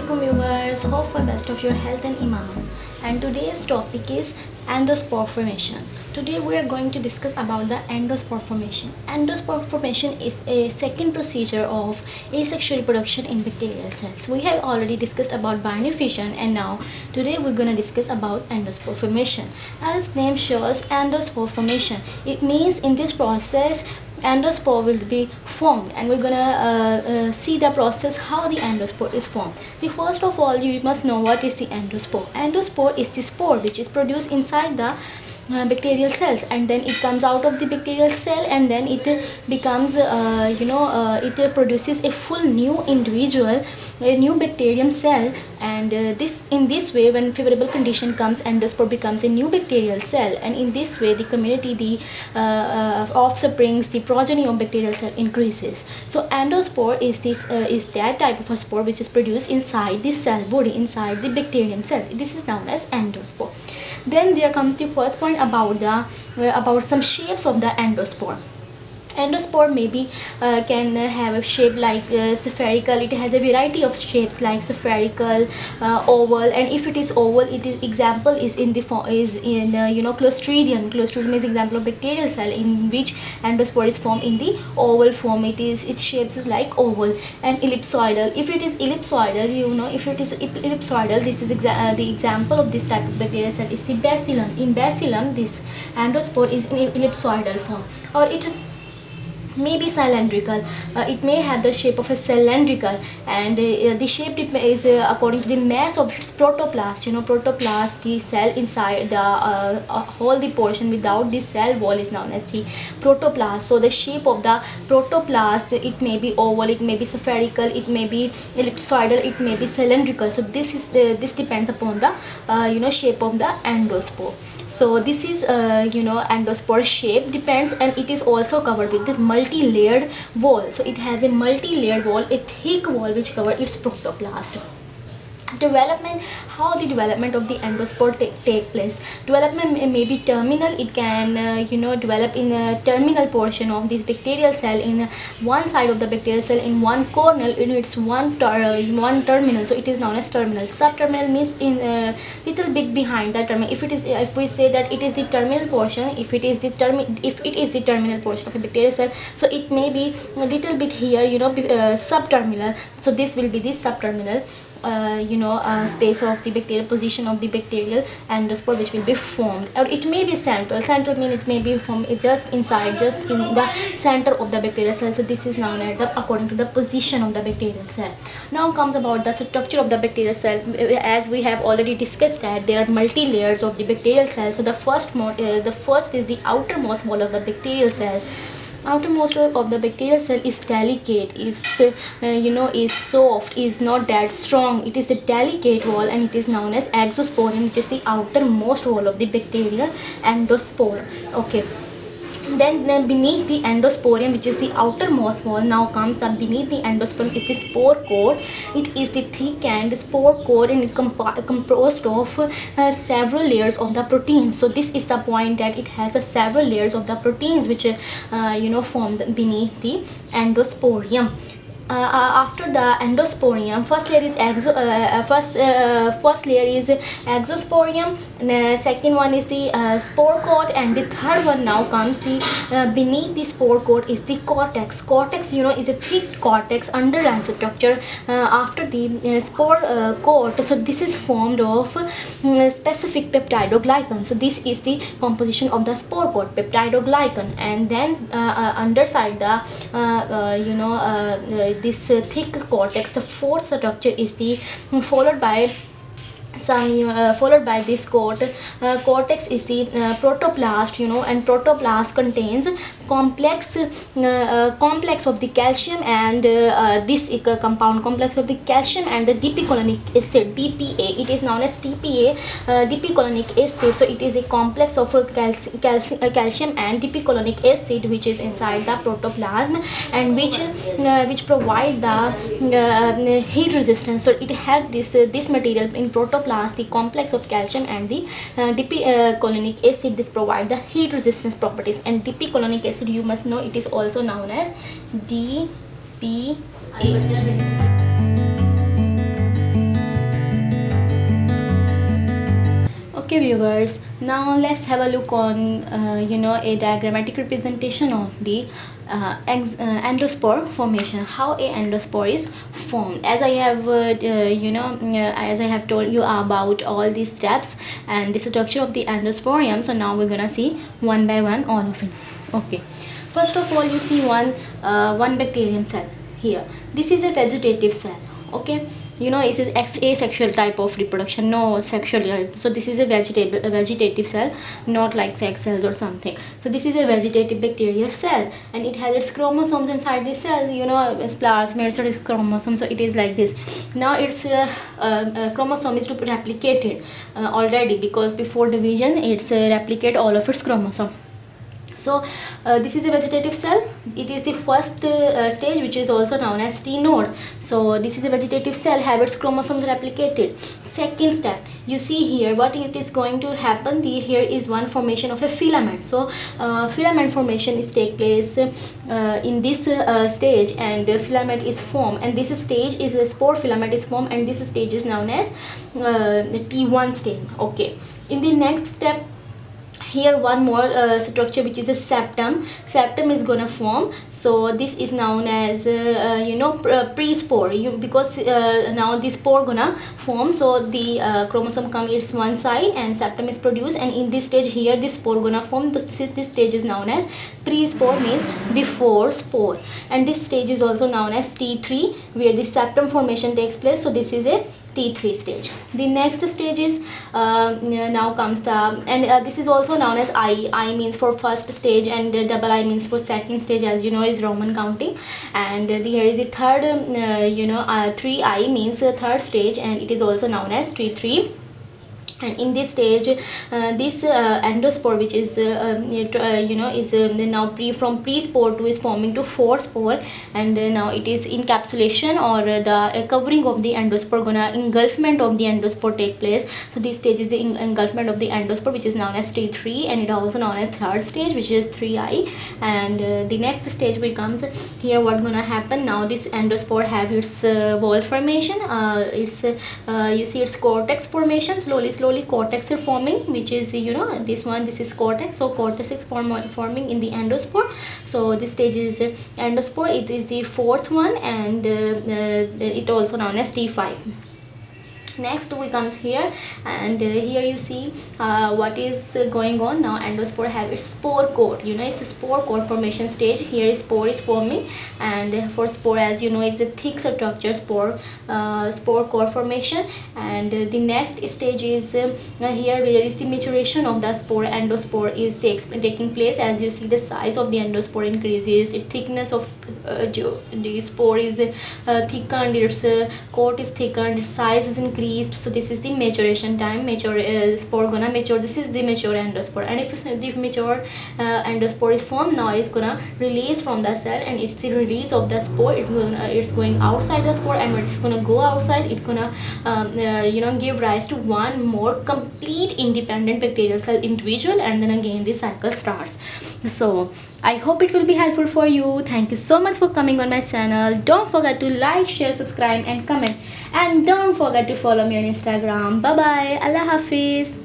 Assalamualaikum viewers, hope for best of your health and iman. And today's topic is endospore formation. Today we are going to discuss about the endospore formation. Endospore formation is a second procedure of asexual reproduction in bacterial cells. We have already discussed about binary fission, and now today we're going to discuss about endospore formation. As name shows, endospore formation, it means in this process endospore will be formed, and we're gonna see the process how the endospore is formed. The first of all, you must know what is the endospore. Endospore is the spore which is produced inside the bacterial cells, and then it comes out of the bacterial cell, and then it becomes it produces a full new individual, a new bacterium cell. And this in this way, when favorable condition comes, endospore becomes a new bacterial cell, and in this way the community, the offsprings, the progeny of bacterial cell increases. So endospore is that type of a spore which is produced inside the cell body, inside the bacterium cell. This is known as endospore. Then there comes the first point about some shapes of the endospore. Endospore maybe can have a shape like spherical. It has a variety of shapes like spherical, oval, and if it is oval, it is example is in the Clostridium. Clostridium is example of bacterial cell in which endospore is formed in the oval form. Its shapes is like oval. And ellipsoidal, if it is ellipsoidal, this is the example of this type of bacterial cell is the bacillum. In bacillum, this endospore is in ellipsoidal form, or it may be cylindrical. It may have the shape of a cylindrical, and the shape is according to the mass of its protoplast. Protoplast, the cell inside the whole the portion without the cell wall is known as the protoplast. So the shape of the protoplast, it may be oval, it may be spherical, it may be ellipsoidal, it may be cylindrical. So this depends upon the shape of the endospore. So this is endospore shape depends, and it is also covered with the multi-layered wall. So it has a multi-layered wall, a thick wall which covers its protoplast. Development, how the development of the endospore take place. Development may be terminal. It can develop in a terminal portion of this bacterial cell, in one side of the bacterial cell, in one kernel, in its one terminal. So it is known as terminal. Subterminal means in little bit behind the terminal. If we say that it is the terminal portion, if it is the terminal portion of a bacterial cell, so it may be a little bit here, subterminal. So this will be the subterminal space of the bacterial position of the bacterial endospore which will be formed. Or it may be central. Central means it may be formed just in the center of the bacterial cell. So this is known as according to the position of the bacterial cell. Now comes about the structure of the bacterial cell. As we have already discussed that there are multi layers of the bacterial cell. So the first is the outermost wall of the bacterial cell. Outermost of the bacterial cell is delicate, is soft, is not that strong. It is a delicate wall, and it is known as exosporium, which is the outermost wall of the bacterial endospore. Okay. Then beneath the endosporium, which is the outermost wall, now comes up beneath the endosporium is the spore core. It is the thickened spore core, and it composed of several layers of the proteins. So this is the point that it has several layers of the proteins which formed beneath the endosporium. After the endosporium, first layer is exosporium, and second one is the spore coat, and the third one now comes the beneath the spore coat is the cortex. Cortex is a thick cortex underlying structure after the spore coat. So this is formed of specific peptidoglycan. So this is the composition of the spore coat, peptidoglycan, and then underside this thick cortex, the fourth structure is the followed by this cortex is the protoplast, and protoplast contains complex of the calcium and this compound complex of the calcium and the dipicolonic acid, DPA. It is known as DPA, dipicolonic acid. So it is a complex of calcium and dipicolonic acid which is inside the protoplasm, and which provide the heat resistance. So it has this material in protoplasm, the complex of calcium and the dipicolonic acid. This provide the heat resistance properties. And dipicolonic acid, you must know, it is also known as DPA. Okay viewers, now let's have a look on a diagrammatic representation of the endospore formation, how a endospore is formed. As I have as I have told you about all these steps and the structure of the endosporium, so now we're gonna see one by one all of it. Okay, first of all, you see one bacterium cell here. This is a vegetative cell. Okay, it is asexual type of reproduction, no sexual. So this is a vegetative cell, not like sex cells or something. So this is a vegetative bacterial cell, and it has its chromosomes inside the cell, as plasmids or its chromosomes. So it is like this. Now its chromosome is to be replicated already, because before division it's replicate all of its chromosome. So this is a vegetative cell. It is the first stage, which is also known as T node. So this is a vegetative cell, have its chromosomes replicated. Second step, you see here what it is going to happen. Here is one formation of a filament. So filament formation is take place in this stage, and the filament is formed, and this stage is a spore filament is formed, and this stage is known as the T1 stage. Okay, in the next step, here one more structure, which is a septum is gonna form. So this is known as pre-spore, because now the spore gonna form. So the chromosome comes one side and septum is produced, and in this stage here the spore gonna form. This stage is known as pre-spore, means before spore, and this stage is also known as T3, where the septum formation takes place. So this is a T3 stage. The next stage is now comes the, and this is also known as I means for first stage, and double I means for second stage, as you know is Roman counting. And here is the third 3I means third stage, and it is also known as T3. And in this stage, this endospore, which is now from pre-spore to is forming to spore, and now it is encapsulation, or the covering of the endospore, gonna engulfment of the endospore take place. So this stage is the engulfment of the endospore, which is known as T3, and it also known as third stage, which is 3I. And the next stage becomes here. What gonna happen now? This endospore have its wall formation. You see its cortex formation. Slowly cortex is forming, which is this is cortex. So cortex is forming in the endospore. So this stage is endospore. It is the fourth one, and it also known as T5. Next we comes here, and here you see what is going on now. Endospore have its spore coat. It's a spore coat formation stage. Here spore is forming, and for spore, as you know, it's a thick structure, spore core formation. And the next stage is here, where is the maturation of the spore. Endospore is taking place. As you see, the size of the endospore increases, its thickness of the spore is thickened, its coat is thickened, its size is increased. So this is the maturation time. Spore gonna mature. This is the mature endospore, and if the mature endospore is formed, now it's gonna release from the cell, and it's the release of the spore. It's going outside the spore, and when it's gonna go outside, it's gonna give rise to one more complete independent bacterial cell individual, and then again the cycle starts. So I hope it will be helpful for you. Thank you so much for coming on my channel. Don't forget to like, share, subscribe and comment, and don't forget to follow me on Instagram. Bye bye. Allah Hafiz.